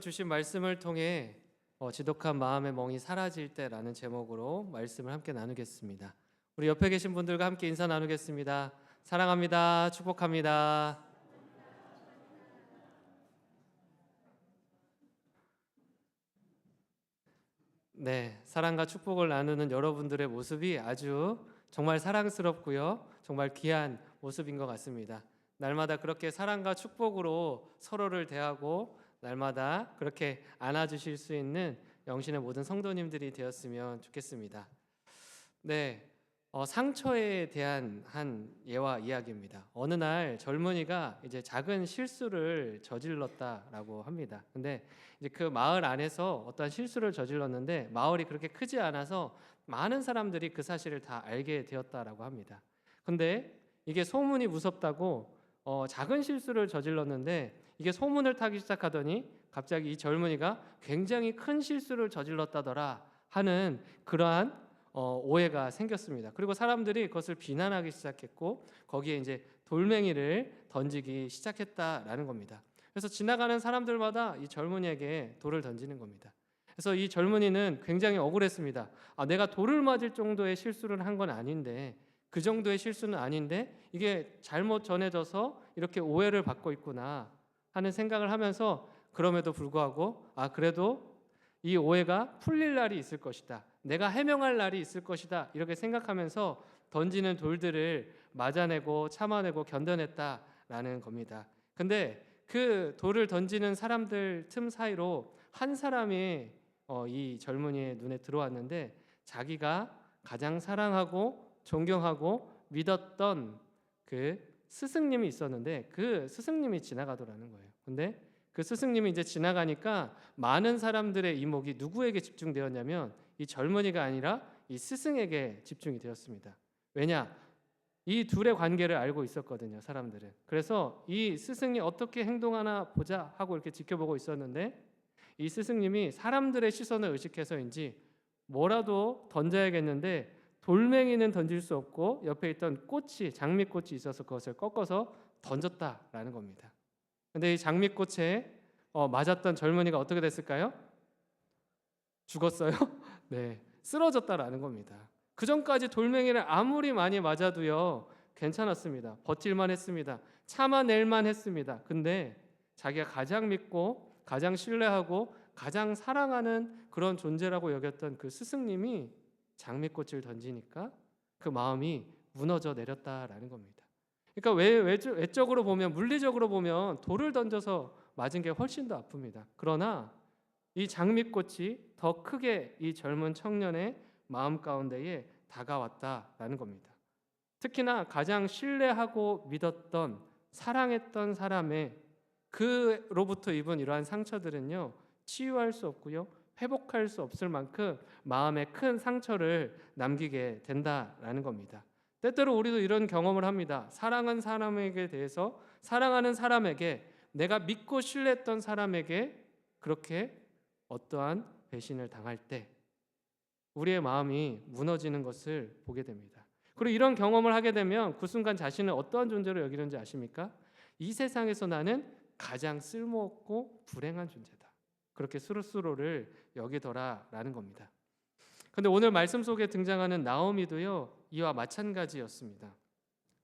주신 말씀을 통해 지독한 마음의 멍이 사라질 때라는 제목으로 말씀을 함께 나누겠습니다. 우리 옆에 계신 분들과 함께 인사 나누겠습니다. 사랑합니다. 축복합니다. 네, 사랑과 축복을 나누는 여러분들의 모습이 아주 정말 사랑스럽고요. 정말 귀한 모습인 것 같습니다. 날마다 그렇게 사랑과 축복으로 서로를 대하고 날마다 그렇게 안아주실 수 있는 영신의 모든 성도님들이 되었으면 좋겠습니다. 네, 상처에 대한 한 예와 이야기입니다. 어느 날 젊은이가 이제 작은 실수를 저질렀다라고 합니다. 근데 이제 그 마을 안에서 어떤 실수를 저질렀는데 마을이 그렇게 크지 않아서 많은 사람들이 그 사실을 다 알게 되었다라고 합니다. 근데 이게 소문이 무섭다고 작은 실수를 저질렀는데 이게 소문을 타기 시작하더니 갑자기 이 젊은이가 굉장히 큰 실수를 저질렀다더라 하는 그러한 오해가 생겼습니다. 그리고 사람들이 그것을 비난하기 시작했고 거기에 이제 돌멩이를 던지기 시작했다라는 겁니다. 그래서 지나가는 사람들마다 이 젊은이에게 돌을 던지는 겁니다. 그래서 이 젊은이는 굉장히 억울했습니다. 내가 돌을 맞을 정도의 실수를 한 건 아닌데 그 정도의 실수는 아닌데 이게 잘못 전해져서 이렇게 오해를 받고 있구나 하는 생각을 하면서 그럼에도 불구하고 그래도 이 오해가 풀릴 날이 있을 것이다. 내가 해명할 날이 있을 것이다. 이렇게 생각하면서 던지는 돌들을 맞아내고 참아내고 견뎌냈다라는 겁니다. 근데 그 돌을 던지는 사람들 틈 사이로 한 사람이 이 젊은이의 눈에 들어왔는데 자기가 가장 사랑하고 존경하고 믿었던 그 스승님이 있었는데 그 스승님이 지나가더라는 거예요. 근데 그 스승님이 이제 지나가니까 많은 사람들의 이목이 누구에게 집중되었냐면 이 젊은이가 아니라 이 스승에게 집중이 되었습니다. 왜냐? 이 둘의 관계를 알고 있었거든요, 사람들은. 그래서 이 스승이 어떻게 행동하나 보자 하고 이렇게 지켜보고 있었는데 이 스승님이 사람들의 시선을 의식해서인지 뭐라도 던져야겠는데 돌멩이는 던질 수 없고 옆에 있던 꽃이 장미꽃이 있어서 그것을 꺾어서 던졌다라는 겁니다. 근데 이 장미꽃에 맞았던 젊은이가 어떻게 됐을까요? 죽었어요? 네, 쓰러졌다라는 겁니다. 그 전까지 돌멩이를 아무리 많이 맞아도요 괜찮았습니다. 버틸만 했습니다. 참아낼만 했습니다. 근데 자기가 가장 믿고 가장 신뢰하고 가장 사랑하는 그런 존재라고 여겼던 그 스승님이 장미꽃을 던지니까 그 마음이 무너져 내렸다라는 겁니다. 그러니까 외적으로 보면 물리적으로 보면 돌을 던져서 맞은 게 훨씬 더 아픕니다. 그러나 이 장미꽃이 더 크게 이 젊은 청년의 마음 가운데에 다가왔다라는 겁니다. 특히나 가장 신뢰하고 믿었던 사랑했던 사람의 그로부터 입은 이러한 상처들은요 치유할 수 없고요 회복할 수 없을 만큼 마음에 큰 상처를 남기게 된다라는 겁니다. 때때로 우리도 이런 경험을 합니다. 사랑한 사람에게 대해서 사랑하는 사람에게 내가 믿고 신뢰했던 사람에게 그렇게 어떠한 배신을 당할 때 우리의 마음이 무너지는 것을 보게 됩니다. 그리고 이런 경험을 하게 되면 그 순간 자신을 어떠한 존재로 여기는지 아십니까? 이 세상에서 나는 가장 쓸모없고 불행한 존재다. 그렇게 스스로를 여기더라라는 겁니다. 그런데 오늘 말씀 속에 등장하는 나오미도요 이와 마찬가지였습니다.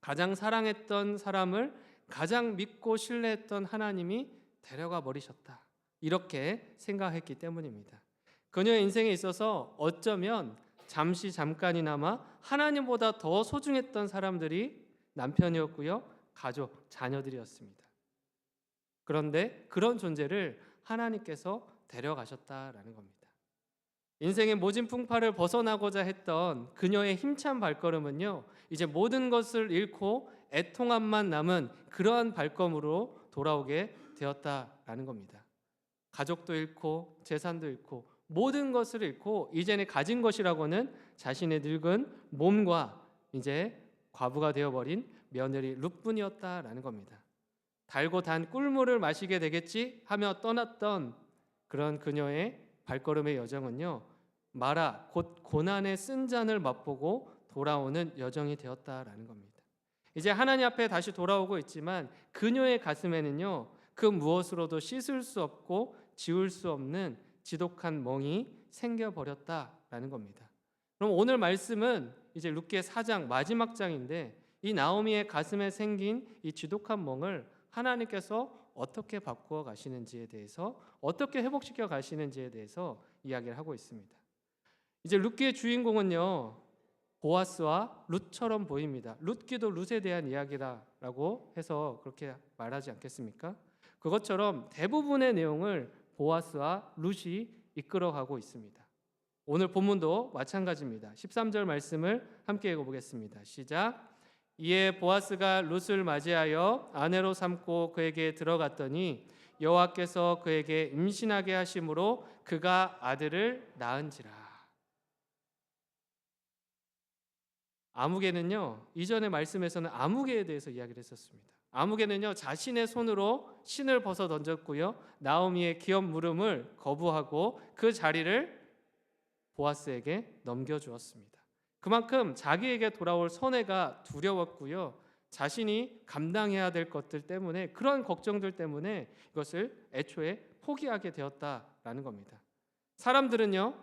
가장 사랑했던 사람을 가장 믿고 신뢰했던 하나님이 데려가 버리셨다. 이렇게 생각했기 때문입니다. 그녀의 인생에 있어서 어쩌면 잠깐이나마 하나님보다 더 소중했던 사람들이 남편이었고요 가족, 자녀들이었습니다. 그런데 그런 존재를 하나님께서 데려가셨다라는 겁니다. 인생의 모진 풍파를 벗어나고자 했던 그녀의 힘찬 발걸음은요 이제 모든 것을 잃고 애통함만 남은 그러한 발걸음으로 돌아오게 되었다라는 겁니다. 가족도 잃고 재산도 잃고 모든 것을 잃고 이제는 가진 것이라고는 자신의 늙은 몸과 이제 과부가 되어버린 며느리 룻뿐이었다라는 겁니다. 달고 단 꿀물을 마시게 되겠지 하며 떠났던 그런 그녀의 발걸음의 여정은요 마라 곧 고난의 쓴 잔을 맛보고 돌아오는 여정이 되었다라는 겁니다. 이제 하나님 앞에 다시 돌아오고 있지만 그녀의 가슴에는요 그 무엇으로도 씻을 수 없고 지울 수 없는 지독한 멍이 생겨버렸다라는 겁니다. 그럼 오늘 말씀은 이제 룻기 4장 마지막 장인데 이 나오미의 가슴에 생긴 이 지독한 멍을 하나님께서 어떻게 바꾸어 가시는지에 대해서, 어떻게 회복시켜 가시는지에 대해서 이야기를 하고 있습니다. 이제 룻기의 주인공은요, 보아스와 룻처럼 보입니다. 룻기도 룻에 대한 이야기라고 해서 그렇게 말하지 않겠습니까? 그것처럼 대부분의 내용을 보아스와 룻이 이끌어가고 있습니다. 오늘 본문도 마찬가지입니다. 13절 말씀을 함께 읽어보겠습니다. 시작. 이에 보아스가 룻을 맞이하여 아내로 삼고 그에게 들어갔더니 여호와께서 그에게 임신하게 하심으로 그가 아들을 낳은지라. 아무개는요, 이전의 말씀에서는 아무개에 대해서 이야기를 했었습니다. 아무개는요, 자신의 손으로 신을 벗어 던졌고요, 나오미의 기업 물음을 거부하고 그 자리를 보아스에게 넘겨주었습니다. 그만큼 자기에게 돌아올 손해가 두려웠고요, 자신이 감당해야 될 것들 때문에, 그런 걱정들 때문에 이것을 애초에 포기하게 되었다라는 겁니다. 사람들은요,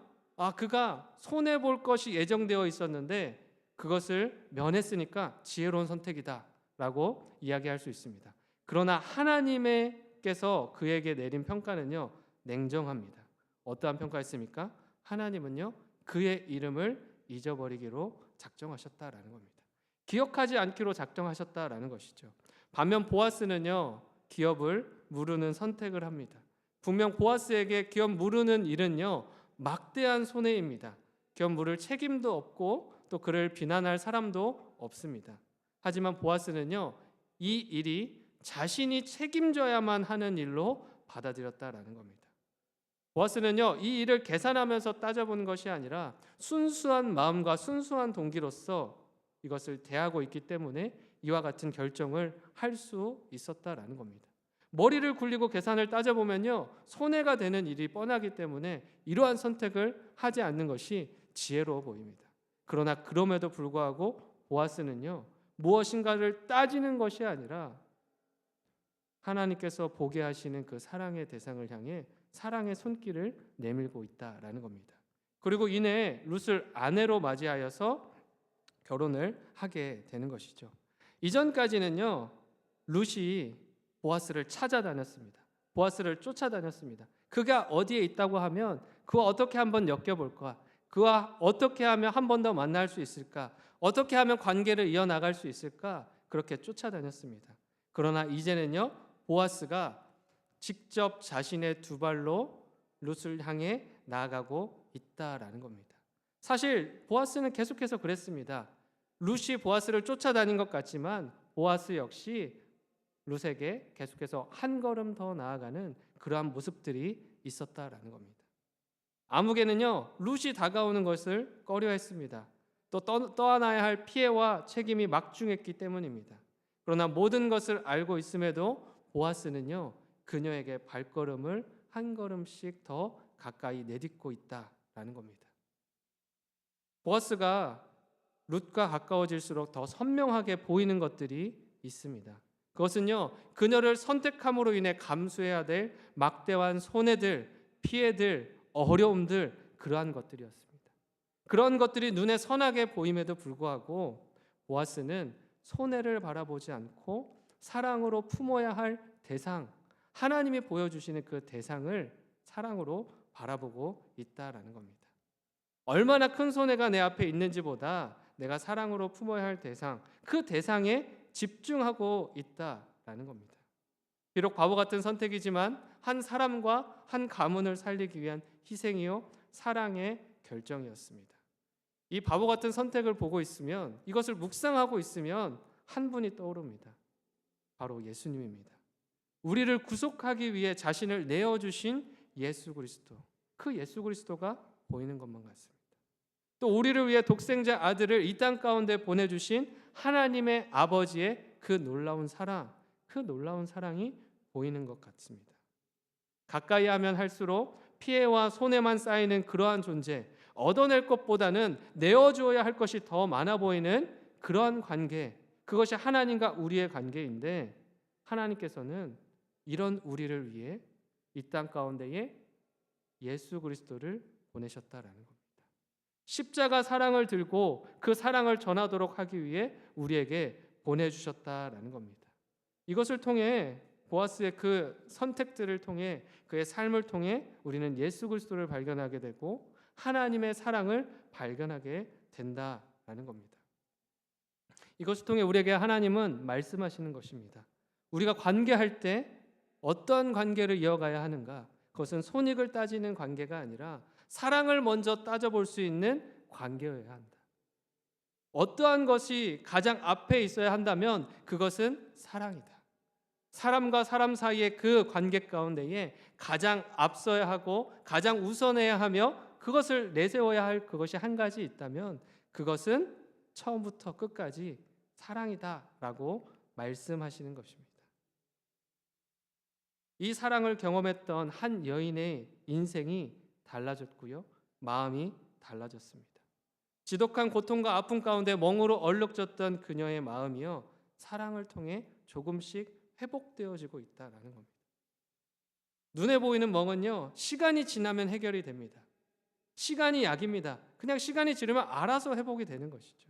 그가 손해 볼 것이 예정되어 있었는데 그것을 면했으니까 지혜로운 선택이다라고 이야기할 수 있습니다. 그러나 하나님께서 그에게 내린 평가는요, 냉정합니다. 어떠한 평가였습니까? 하나님은요, 그의 이름을 잊어버리기로 작정하셨다라는 겁니다. 기억하지 않기로 작정하셨다라는 것이죠. 반면 보아스는요, 기업을 무르는 선택을 합니다. 분명 보아스에게 기업 무르는 일은요, 막대한 손해입니다. 기업 물을 책임도 없고 또 그를 비난할 사람도 없습니다. 하지만 보아스는요, 이 일이 자신이 책임져야만 하는 일로 받아들였다라는 겁니다. 보아스는요, 이 일을 계산하면서 따져본 것이 아니라 순수한 마음과 순수한 동기로서 이것을 대하고 있기 때문에 이와 같은 결정을 할 수 있었다라는 겁니다. 머리를 굴리고 계산을 따져보면요, 손해가 되는 일이 뻔하기 때문에 이러한 선택을 하지 않는 것이 지혜로워 보입니다. 그러나 그럼에도 불구하고 보아스는요, 무엇인가를 따지는 것이 아니라 하나님께서 보게 하시는 그 사랑의 대상을 향해 사랑의 손길을 내밀고 있다라는 겁니다. 그리고 이내 룻을 아내로 맞이하여서 결혼을 하게 되는 것이죠. 이전까지는요, 룻이 보아스를 찾아다녔습니다. 보아스를 쫓아다녔습니다. 그가 어디에 있다고 하면 그와 어떻게 한번 엮여볼까? 그와 어떻게 하면 한 번 더 만날 수 있을까? 어떻게 하면 관계를 이어나갈 수 있을까? 그렇게 쫓아다녔습니다. 그러나 이제는요, 보아스가 직접 자신의 두 발로 룻을 향해 나아가고 있다라는 겁니다. 사실 보아스는 계속해서 그랬습니다. 룻이 보아스를 쫓아다닌 것 같지만 보아스 역시 룻에게 계속해서 한 걸음 더 나아가는 그러한 모습들이 있었다라는 겁니다. 아무개는요, 룻이 다가오는 것을 꺼려했습니다. 또 떠안아야 할 피해와 책임이 막중했기 때문입니다. 그러나 모든 것을 알고 있음에도 보아스는요, 그녀에게 발걸음을 한 걸음씩 더 가까이 내딛고 있다라는 겁니다. 보아스가 룻과 가까워질수록 더 선명하게 보이는 것들이 있습니다. 그것은요, 그녀를 선택함으로 인해 감수해야 될 막대한 손해들, 피해들, 어려움들, 그러한 것들이었습니다. 그런 것들이 눈에 선하게 보임에도 불구하고 보아스는 손해를 바라보지 않고 사랑으로 품어야 할 대상, 하나님이 보여주시는 그 대상을 사랑으로 바라보고 있다라는 겁니다. 얼마나 큰 손해가 내 앞에 있는지보다 내가 사랑으로 품어야 할 대상, 그 대상에 집중하고 있다라는 겁니다. 비록 바보 같은 선택이지만 한 사람과 한 가문을 살리기 위한 희생이요, 사랑의 결정이었습니다. 이 바보 같은 선택을 보고 있으면, 이것을 묵상하고 있으면 한 분이 떠오릅니다. 바로 예수님입니다. 우리를 구속하기 위해 자신을 내어주신 예수 그리스도, 그 예수 그리스도가 보이는 것만 같습니다. 또 우리를 위해 독생자 아들을 이 땅 가운데 보내주신 하나님의 아버지의 그 놀라운 사랑, 그 놀라운 사랑이 보이는 것 같습니다. 가까이 하면 할수록 피해와 손해만 쌓이는 그러한 존재, 얻어낼 것보다는 내어주어야 할 것이 더 많아 보이는 그러한 관계, 그것이 하나님과 우리의 관계인데, 하나님께서는 이런 우리를 위해 이 땅 가운데에 예수 그리스도를 보내셨다라는 겁니다. 십자가 사랑을 들고 그 사랑을 전하도록 하기 위해 우리에게 보내주셨다라는 겁니다. 이것을 통해 보아스의 그 선택들을 통해 그의 삶을 통해 우리는 예수 그리스도를 발견하게 되고 하나님의 사랑을 발견하게 된다라는 겁니다. 이것을 통해 우리에게 하나님은 말씀하시는 것입니다. 우리가 관계할 때 어떤 관계를 이어가야 하는가? 그것은 손익을 따지는 관계가 아니라 사랑을 먼저 따져볼 수 있는 관계여야 한다. 어떠한 것이 가장 앞에 있어야 한다면 그것은 사랑이다. 사람과 사람 사이의 그 관계 가운데에 가장 앞서야 하고 가장 우선해야 하며 그것을 내세워야 할 그것이 한 가지 있다면 그것은 처음부터 끝까지 사랑이다라고 말씀하시는 것입니다. 이 사랑을 경험했던 한 여인의 인생이 달라졌고요. 마음이 달라졌습니다. 지독한 고통과 아픔 가운데 멍으로 얼룩졌던 그녀의 마음이요. 사랑을 통해 조금씩 회복되어지고 있다라는 겁니다. 눈에 보이는 멍은요. 시간이 지나면 해결이 됩니다. 시간이 약입니다. 그냥 시간이 지르면 알아서 회복이 되는 것이죠.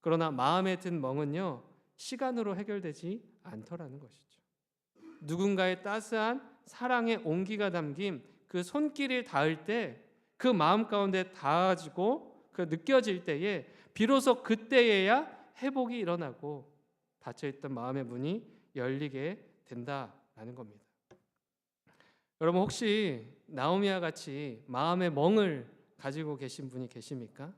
그러나 마음에 든 멍은요. 시간으로 해결되지 않더라는 것이죠. 누군가의 따스한 사랑의 온기가 담긴 그 손길이 닿을 때 그 마음 가운데 닿아지고 그 느껴질 때에 비로소 그때에야 회복이 일어나고 닫혀있던 마음의 문이 열리게 된다라는 겁니다. 여러분 혹시 나오미와 같이 마음의 멍을 가지고 계신 분이 계십니까?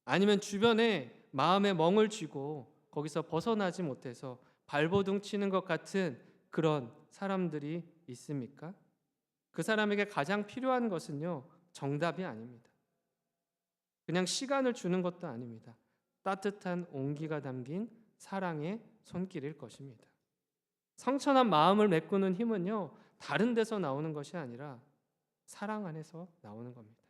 아니면 주변에 마음의 멍을 쥐고 거기서 벗어나지 못해서 발버둥 치는 것 같은 그런 사람들이 있습니까? 그 사람에게 가장 필요한 것은요, 정답이 아닙니다. 그냥 시간을 주는 것도 아닙니다. 따뜻한 온기가 담긴 사랑의 손길일 것입니다. 상처난 마음을 메꾸는 힘은요, 다른 데서 나오는 것이 아니라 사랑 안에서 나오는 겁니다.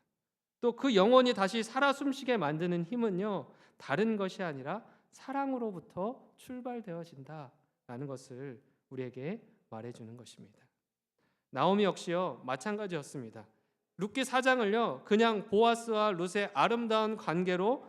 또 그 영혼이 다시 살아 숨쉬게 만드는 힘은요, 다른 것이 아니라 사랑으로부터 출발되어진다라는 것을 우리에게 말해주는 것입니다. 나오미 역시요, 마찬가지였습니다. 룻기 4장을요, 그냥 보아스와 룻의 아름다운 관계로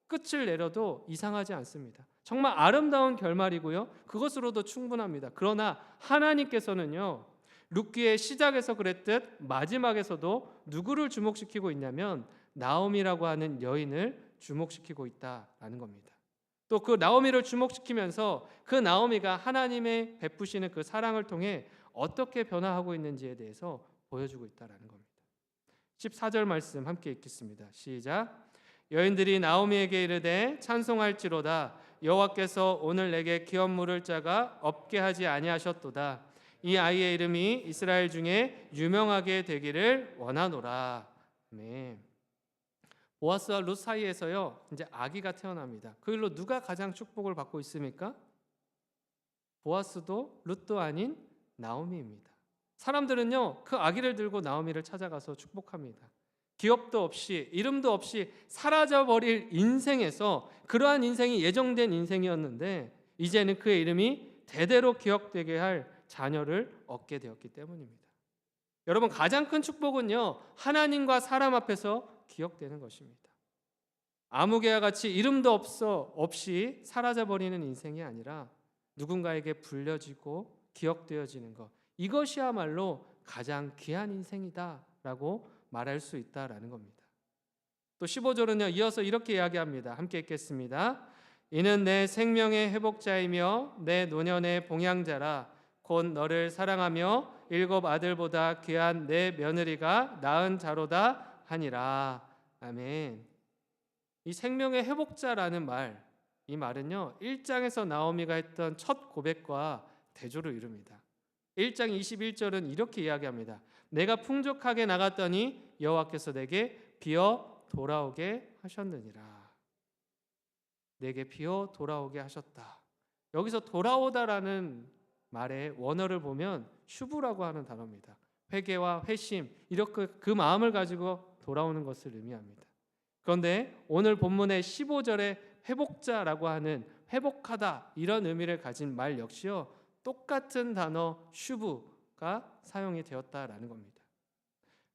끝을 내려도 이상하지 않습니다. 정말 아름다운 결말이고요, 그것으로도 충분합니다. 그러나 하나님께서는요, 룻기의 시작에서 그랬듯 마지막에서도 누구를 주목시키고 있냐면 나오미라고 하는 여인을 주목시키고 있다라는 겁니다. 또 그 나오미를 주목시키면서 그 나오미가 하나님의 베푸시는 그 사랑을 통해 어떻게 변화하고 있는지에 대해서 보여주고 있다라는 겁니다. 14절 말씀 함께 읽겠습니다. 시작. 여인들이 나오미에게 이르되 찬송할지로다. 여호와께서 오늘 내게 기업 물을 자가 없게 하지 아니하셨도다. 이 아이의 이름이 이스라엘 중에 유명하게 되기를 원하노라. 아멘. 보아스와 룻 사이에서요, 이제 아기가 태어납니다. 그 일로 누가 가장 축복을 받고 있습니까? 보아스도 룻도 아닌 나오미입니다. 사람들은요, 그 아기를 들고 나오미를 찾아가서 축복합니다. 기업도 없이 이름도 없이 사라져버릴 인생에서 그러한 인생이 예정된 인생이었는데 이제는 그의 이름이 대대로 기억되게 할 자녀를 얻게 되었기 때문입니다. 여러분, 가장 큰 축복은요, 하나님과 사람 앞에서 기억되는 것입니다. 아무개와 같이 이름도 없이 사라져버리는 인생이 아니라 누군가에게 불려지고 기억되어지는 것, 이것이야말로 가장 귀한 인생이다라고 말할 수 있다라는 겁니다. 또 15절은요, 이어서 이렇게 이야기합니다. 함께 읽겠습니다. 이는 내 생명의 회복자이며 내 노년의 봉양자라. 곧 너를 사랑하며 7 아들보다 귀한 내 며느리가 낳은 자로다 하니라. 아멘. 이 생명의 회복자라는 말, 이 말은요, 1장에서 나오미가 했던 첫 고백과 대조를 이룹니다. 1장 21절은 이렇게 이야기합니다. 내가 풍족하게 나갔더니 여호와께서 내게 비어 돌아오게 하셨느니라. 내게 비어 돌아오게 하셨다. 여기서 돌아오다라는 말의 원어를 보면 슈브라고 하는 단어입니다. 회개와 회심, 이렇게 그 마음을 가지고 돌아오는 것을 의미합니다. 그런데 오늘 본문의 15절에 회복자라고 하는 회복하다, 이런 의미를 가진 말 역시요, 똑같은 단어 슈브가 단어가 사용이 되었다라는 겁니다.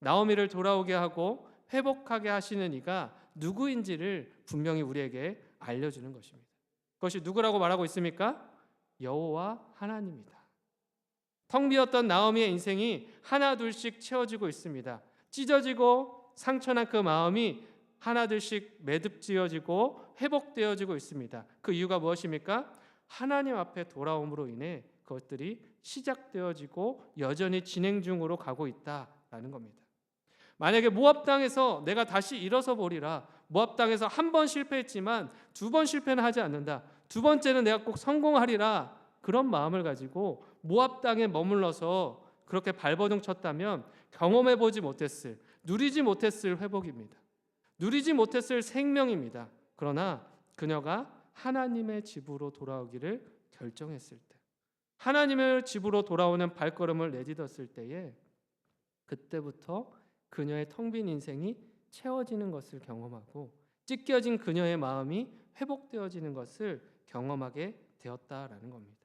나오미를 돌아오게 하고 회복하게 하시는 이가 누구인지를 분명히 우리에게 알려주는 것입니다. 그것이 누구라고 말하고 있습니까? 여호와 하나님입니다. 텅 비었던 나오미의 인생이 하나둘씩 채워지고 있습니다. 찢어지고 상처난 그 마음이 하나둘씩 매듭지어지고 회복되어지고 있습니다. 그 이유가 무엇입니까? 하나님 앞에 돌아옴으로 인해 그것들이 시작되어지고 여전히 진행 중으로 가고 있다라는 겁니다. 만약에 모압 땅에서 내가 다시 일어서 보리라, 모압 땅에서 한 번 실패했지만 두 번 실패는 하지 않는다, 두 번째는 내가 꼭 성공하리라, 그런 마음을 가지고 모압 땅에 머물러서 그렇게 발버둥 쳤다면 경험해 보지 못했을, 누리지 못했을 회복입니다. 누리지 못했을 생명입니다. 그러나 그녀가 하나님의 집으로 돌아오기를 결정했을 때, 하나님의 집으로 돌아오는 발걸음을 내딛었을 때에, 그때부터 그녀의 텅 빈 인생이 채워지는 것을 경험하고 찢겨진 그녀의 마음이 회복되어지는 것을 경험하게 되었다라는 겁니다.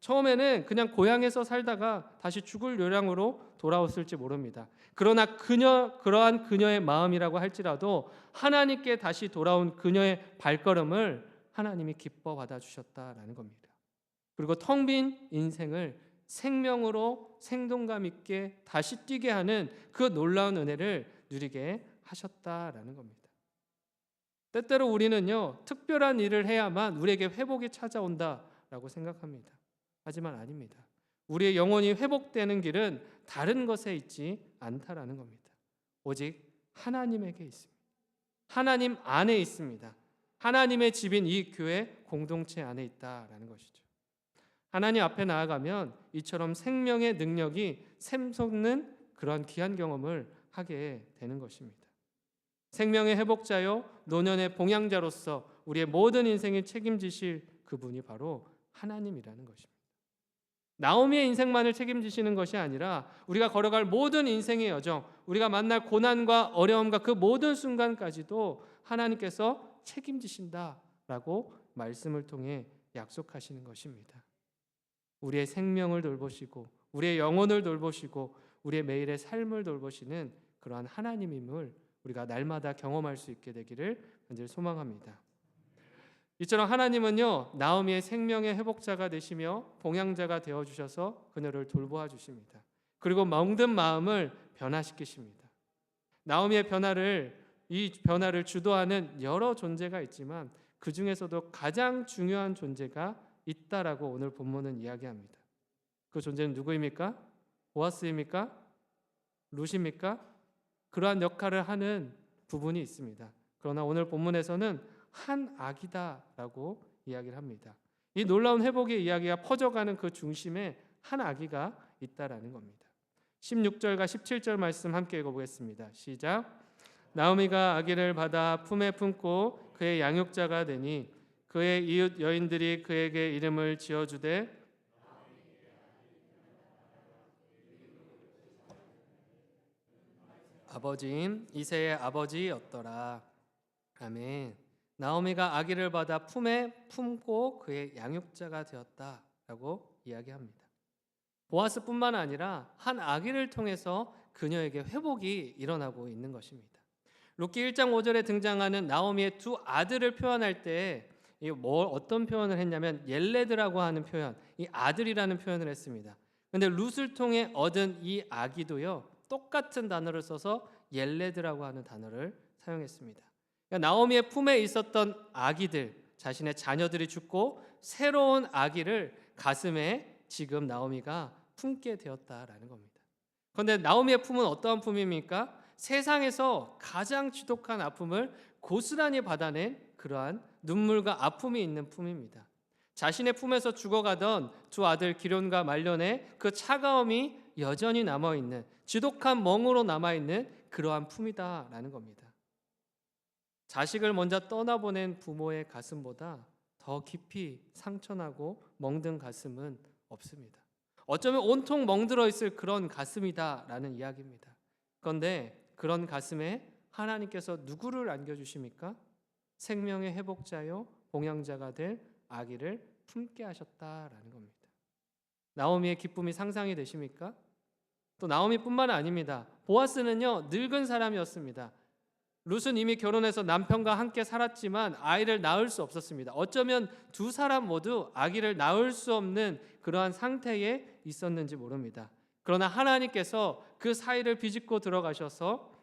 처음에는 그냥 고향에서 살다가 다시 죽을 요량으로 돌아왔을지 모릅니다. 그러나 그러한 그녀의 마음이라고 할지라도 하나님께 다시 돌아온 그녀의 발걸음을 하나님이 기뻐 받아주셨다라는 겁니다. 그리고 텅 빈 인생을 생명으로 생동감 있게 다시 뛰게 하는 그 놀라운 은혜를 누리게 하셨다라는 겁니다. 때때로 우리는요, 특별한 일을 해야만 우리에게 회복이 찾아온다라고 생각합니다. 하지만 아닙니다. 우리의 영혼이 회복되는 길은 다른 것에 있지 않다라는 겁니다. 오직 하나님에게 있습니다. 하나님 안에 있습니다. 하나님의 집인 이 교회 공동체 안에 있다라는 것이죠. 하나님 앞에 나아가면 이처럼 생명의 능력이 샘솟는 그런 귀한 경험을 하게 되는 것입니다. 생명의 회복자요, 노년의 봉양자로서 우리의 모든 인생을 책임지실 그분이 바로 하나님이라는 것입니다. 나오미의 인생만을 책임지시는 것이 아니라 우리가 걸어갈 모든 인생의 여정, 우리가 만날 고난과 어려움과 그 모든 순간까지도 하나님께서 책임지신다라고 말씀을 통해 약속하시는 것입니다. 우리의 생명을 돌보시고 우리의 영혼을 돌보시고 우리의 매일의 삶을 돌보시는 그러한 하나님임을 우리가 날마다 경험할 수 있게 되기를 간절히 소망합니다. 이처럼 하나님은요, 나오미의 생명의 회복자가 되시며 봉양자가 되어주셔서 그녀를 돌보아 주십니다. 그리고 멍든 마음을 변화시키십니다. 나오미의 이 변화를 주도하는 여러 존재가 있지만 그 중에서도 가장 중요한 존재가 있다라고 오늘 본문은 이야기합니다. 그 존재는 누구입니까? 보아스입니까? 룻입니까? 그러한 역할을 하는 부분이 있습니다. 그러나 오늘 본문에서는 한 아기다라고 이야기를 합니다. 이 놀라운 회복의 이야기가 퍼져가는 그 중심에 한 아기가 있다라는 겁니다. 16절과 17절 말씀 함께 읽어보겠습니다. 시작. 나오미가 아기를 받아 품에 품고 그의 양육자가 되니 그의 이웃 여인들이 그에게 이름을 지어주되 아버지인 이새의 아버지였더라. 아멘. 나오미가 아기를 받아 품에 품고 그의 양육자가 되었다라고 이야기합니다. 보아스뿐만 아니라 한 아기를 통해서 그녀에게 회복이 일어나고 있는 것입니다. 룻기 1장 5절에 등장하는 나오미의 두 아들을 표현할 때 어떤 표현을 했냐면 옐레드라고 하는 표현, 이 아들이라는 표현을 했습니다. 그런데 룻을 통해 얻은 이 아기도요, 똑같은 단어를 써서 옐레드라고 하는 단어를 사용했습니다. 그러니까 나오미의 품에 있었던 아기들, 자신의 자녀들이 죽고 새로운 아기를 가슴에 지금 나오미가 품게 되었다라는 겁니다. 그런데 나오미의 품은 어떠한 품입니까? 세상에서 가장 지독한 아픔을 고스란히 받아낸 그러한 눈물과 아픔이 있는 품입니다. 자신의 품에서 죽어가던 두 아들 기럨과 말년의 그 차가움이 여전히 남아있는, 지독한 멍으로 남아있는 그러한 품이다라는 겁니다. 자식을 먼저 떠나보낸 부모의 가슴보다 더 깊이 상처나고 멍든 가슴은 없습니다. 어쩌면 온통 멍들어 있을 그런 가슴이다라는 이야기입니다. 그런데 그런 가슴에 하나님께서 누구를 안겨주십니까? 생명의 회복자요 봉양자가 될 아기를 품게 하셨다라는 겁니다. 나오미의 기쁨이 상상이 되십니까? 또 나오미뿐만 아닙니다. 보아스는요, 늙은 사람이었습니다. 룻은 이미 결혼해서 남편과 함께 살았지만 아이를 낳을 수 없었습니다. 어쩌면 두 사람 모두 아기를 낳을 수 없는 그러한 상태에 있었는지 모릅니다. 그러나 하나님께서 그 사이를 비집고 들어가셔서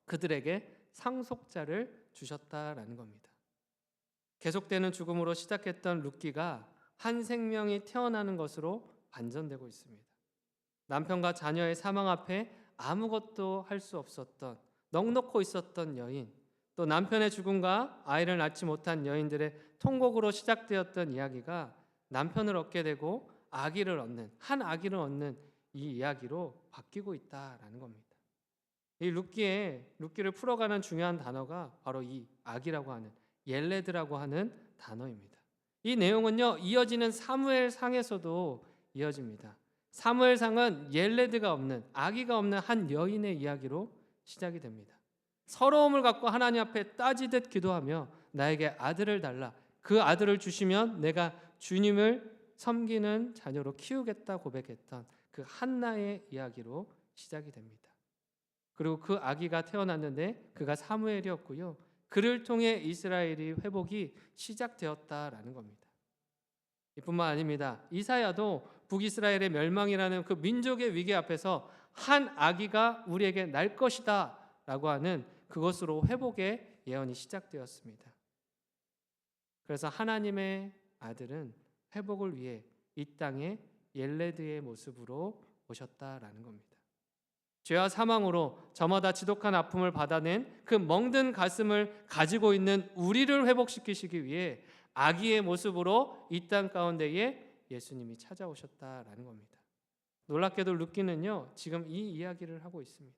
그들에게 상속자를 주셨다라는 겁니다. 계속되는 죽음으로 시작했던 룻기가 한 생명이 태어나는 것으로 반전되고 있습니다. 남편과 자녀의 사망 앞에 아무것도 할 수 없었던, 넋놓고 있었던 여인, 또 남편의 죽음과 아이를 낳지 못한 여인들의 통곡으로 시작되었던 이야기가 남편을 얻게 되고 아기를 얻는, 한 아기를 얻는 이 이야기로 바뀌고 있다라는 겁니다. 이 룻기를 풀어가는 중요한 단어가 바로 이 아기라고 하는, 옐레드라고 하는 단어입니다. 이 내용은요, 이어지는 사무엘상에서도 이어집니다. 사무엘상은 옐레드가 없는, 아기가 없는 한 여인의 이야기로 시작이 됩니다. 서러움을 갖고 하나님 앞에 따지듯 기도하며 나에게 아들을 달라, 그 아들을 주시면 내가 주님을 섬기는 자녀로 키우겠다 고백했던 그 한나의 이야기로 시작이 됩니다. 그리고 그 아기가 태어났는데 그가 사무엘이었고요, 그를 통해 이스라엘이 회복이 시작되었다라는 겁니다. 이뿐만 아닙니다. 이사야도 북이스라엘의 멸망이라는 그 민족의 위기 앞에서 한 아기가 우리에게 날 것이다 라고 하는 그것으로 회복의 예언이 시작되었습니다. 그래서 하나님의 아들은 회복을 위해 이 땅에 옐레드의 모습으로 오셨다라는 겁니다. 죄와 사망으로 저마다 지독한 아픔을 받아낸 그 멍든 가슴을 가지고 있는 우리를 회복시키시기 위해 아기의 모습으로 이 땅 가운데에 예수님이 찾아오셨다라는 겁니다. 놀랍게도 룻기는요, 지금 이 이야기를 하고 있습니다.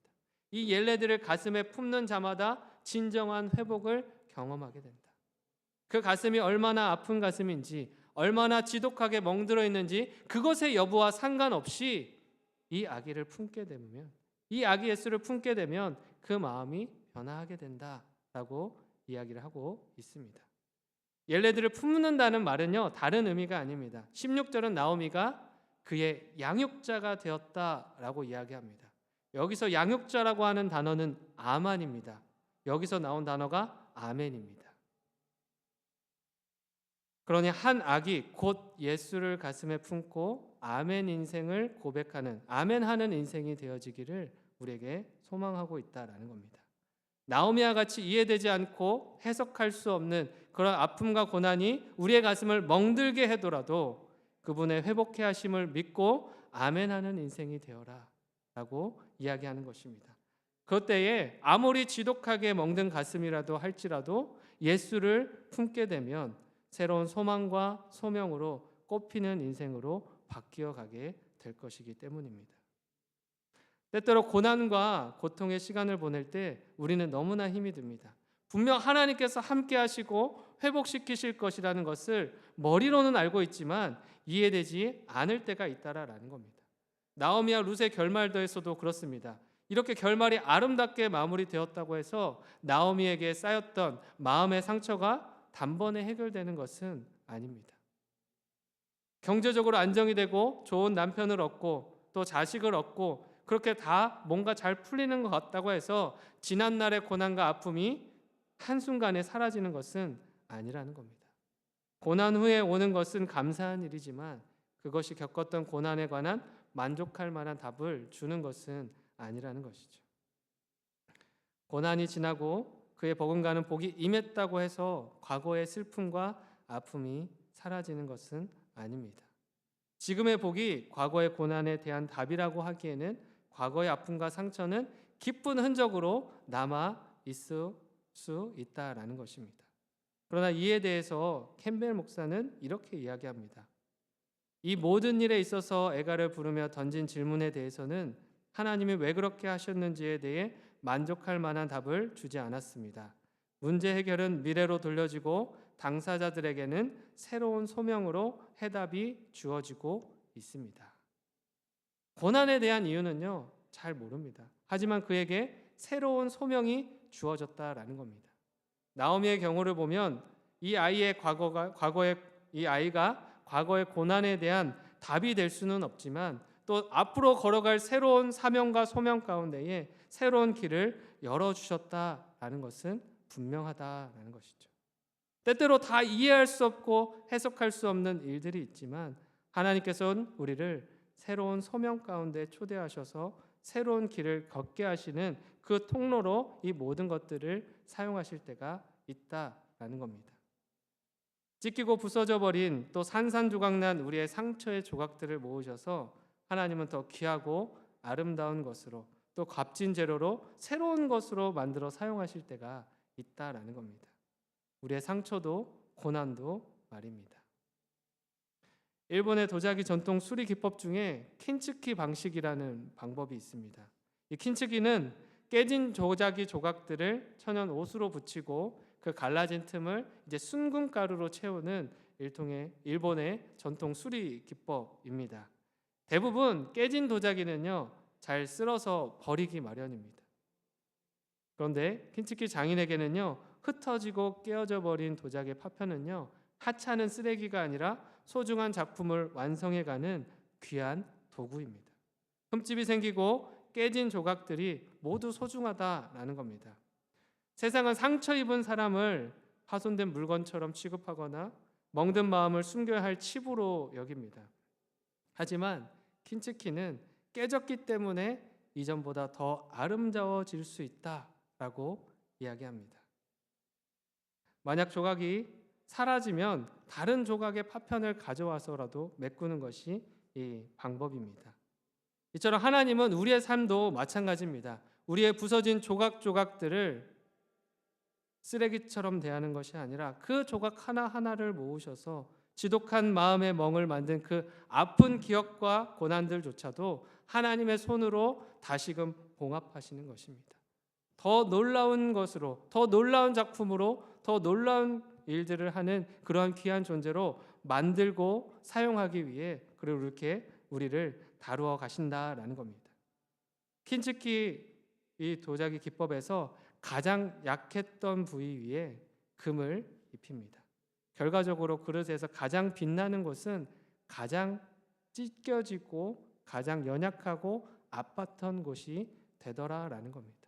이 옐레드를 가슴에 품는 자마다 진정한 회복을 경험하게 된다. 그 가슴이 얼마나 아픈 가슴인지, 얼마나 지독하게 멍들어 있는지 그것의 여부와 상관없이 이 아기를 품게 되면, 이 아기 예수를 품게 되면 그 마음이 변화하게 된다라고 이야기를 하고 있습니다. 옐레드를 품는다는 말은요, 다른 의미가 아닙니다. 16절은 나오미가 그의 양육자가 되었다라고 이야기합니다. 여기서 양육자라고 하는 단어는 아만입니다. 여기서 나온 단어가 아멘입니다. 그러니 한 아기 곧 예수를 가슴에 품고 아멘 인생을 고백하는, 아멘하는 인생이 되어지기를 우리에게 소망하고 있다라는 겁니다. 나오미와 같이 이해되지 않고 해석할 수 없는 그런 아픔과 고난이 우리의 가슴을 멍들게 해도라도 그분의 회복해 하심을 믿고 아멘하는 인생이 되어라 라고 이야기하는 것입니다. 그때에 아무리 지독하게 멍든 가슴이라도 할지라도 예수를 품게 되면 새로운 소망과 소명으로 꽃피는 인생으로 바뀌어 가게 될 것이기 때문입니다. 때때로 고난과 고통의 시간을 보낼 때 우리는 너무나 힘이 듭니다. 분명 하나님께서 함께 하시고 회복시키실 것이라는 것을 머리로는 알고 있지만 이해되지 않을 때가 있다라는 겁니다. 나오미와 룻의 결말도에서도 그렇습니다. 이렇게 결말이 아름답게 마무리되었다고 해서 나오미에게 쌓였던 마음의 상처가 단번에 해결되는 것은 아닙니다. 경제적으로 안정이 되고 좋은 남편을 얻고 또 자식을 얻고 그렇게 다 뭔가 잘 풀리는 것 같다고 해서 지난날의 고난과 아픔이 한순간에 사라지는 것은 아니라는 겁니다. 고난 후에 오는 것은 감사한 일이지만 그것이 겪었던 고난에 관한 만족할 만한 답을 주는 것은 아니라는 것이죠. 고난이 지나고 그의 버금가는 복이 임했다고 해서 과거의 슬픔과 아픔이 사라지는 것은 아닙니다. 지금의 복이 과거의 고난에 대한 답이라고 하기에는 과거의 아픔과 상처는 기쁜 흔적으로 남아 있을 수 있다라는 것입니다. 그러나 이에 대해서 캠벨 목사는 이렇게 이야기합니다. 이 모든 일에 있어서 애가를 부르며 던진 질문에 대해서는 하나님이 왜 그렇게 하셨는지에 대해 만족할 만한 답을 주지 않았습니다. 문제 해결은 미래로 돌려지고 당사자들에게는 새로운 소명으로 해답이 주어지고 있습니다. 고난에 대한 이유는요, 잘 모릅니다. 하지만 그에게 새로운 소명이 주어졌다라는 겁니다. 나오미의 경우를 보면 이 아이가 과거의 고난에 대한 답이 될 수는 없지만 또 앞으로 걸어갈 새로운 사명과 소명 가운데에 새로운 길을 열어주셨다라는 것은 분명하다라는 것이죠. 때때로 다 이해할 수 없고 해석할 수 없는 일들이 있지만 하나님께서는 우리를 새로운 소명 가운데 초대하셔서 새로운 길을 걷게 하시는 그 통로로 이 모든 것들을 사용하실 때가 있다라는 겁니다. 찢기고 부서져 버린 또 산산조각난 우리의 상처의 조각들을 모으셔서 하나님은 더 귀하고 아름다운 것으로 또 값진 재료로 새로운 것으로 만들어 사용하실 때가 있다라는 겁니다. 우리의 상처도 고난도 말입니다. 일본의 도자기 전통 수리 기법 중에 킨츠키 방식이라는 방법이 있습니다. 이 킨츠키는 깨진 도자기 조각들을 천연 옷으로 붙이고 그 갈라진 틈을 이제 순금 가루로 채우는 일통의 일본의 전통 수리 기법입니다. 대부분 깨진 도자기는요 잘 쓸어서 버리기 마련입니다. 그런데 킨츠키 장인에게는요 흩어지고 깨어져 버린 도자기의 파편은요 하찮은 쓰레기가 아니라 소중한 작품을 완성해가는 귀한 도구입니다. 흠집이 생기고 깨진 조각들이 모두 소중하다라는 겁니다. 세상은 상처 입은 사람을 파손된 물건처럼 취급하거나 멍든 마음을 숨겨야 할 칩으로 여깁니다. 하지만 킨츠키는 깨졌기 때문에 이전보다 더 아름다워질 수 있다라고 이야기합니다. 만약 조각이 사라지면 다른 조각의 파편을 가져와서라도 메꾸는 것이 이 방법입니다. 이처럼 하나님은 우리의 삶도 마찬가지입니다. 우리의 부서진 조각조각들을 쓰레기처럼 대하는 것이 아니라 그 조각 하나하나를 모으셔서 지독한 마음의 멍을 만든 그 아픈 기억과 고난들조차도 하나님의 손으로 다시금 봉합하시는 것입니다. 더 놀라운 것으로, 더 놀라운 작품으로, 더 놀라운 일들을 하는 그러한 귀한 존재로 만들고 사용하기 위해 그리고 이렇게 우리를 다루어 가신다라는 겁니다. 킨츠키 이 도자기 기법에서 가장 약했던 부위 위에 금을 입힙니다. 결과적으로 그릇에서 가장 빛나는 곳은 가장 찢겨지고 가장 연약하고 아팠던 곳이 되더라라는 겁니다.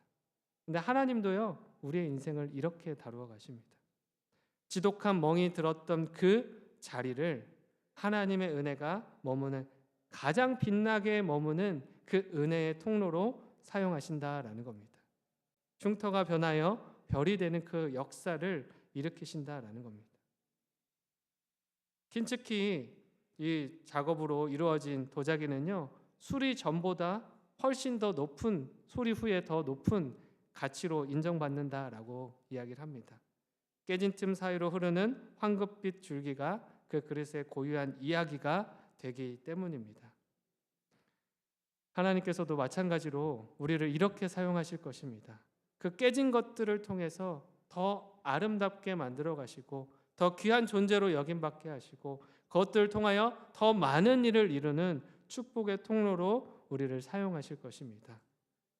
근데 하나님도요 우리의 인생을 이렇게 다루어 가십니다. 지독한 멍이 들었던 그 자리를 하나님의 은혜가 머무는 가장 빛나게 머무는 그 은혜의 통로로 사용하신다라는 겁니다. 흉터가 변하여 별이 되는 그 역사를 일으키신다라는 겁니다. 킨츠키 이 작업으로 이루어진 도자기는요 수리 전보다 훨씬 더 높은 수리 후에 더 높은 가치로 인정받는다라고 이야기를 합니다. 깨진 틈 사이로 흐르는 황급빛 줄기가 그 그릇의 고유한 이야기가 되기 때문입니다. 하나님께서도 마찬가지로 우리를 이렇게 사용하실 것입니다. 그 깨진 것들을 통해서 더 아름답게 만들어 가시고 더 귀한 존재로 여김받게 하시고 그것들을 통하여 더 많은 일을 이루는 축복의 통로로 우리를 사용하실 것입니다.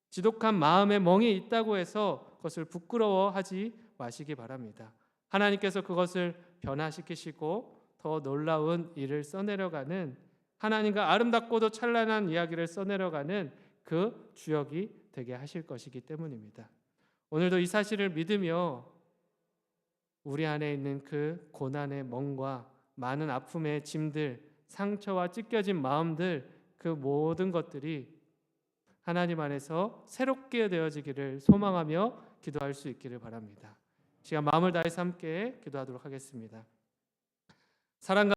지독한 마음의 멍이 있다고 해서 그것을 부끄러워하지 마시기 바랍니다. 하나님께서 그것을 변화시키시고 더 놀라운 일을 써내려가는 하나님과 아름답고도 찬란한 이야기를 써내려가는 그 주역이 되게 하실 것이기 때문입니다. 오늘도 이 사실을 믿으며 우리 안에 있는 그 고난의 멍과 많은 아픔의 짐들, 상처와 찢겨진 마음들 그 모든 것들이 하나님 안에서 새롭게 되어지기를 소망하며 기도할 수 있기를 바랍니다. 시간 마음을 다해서 함께 기도하도록 하겠습니다. 사랑과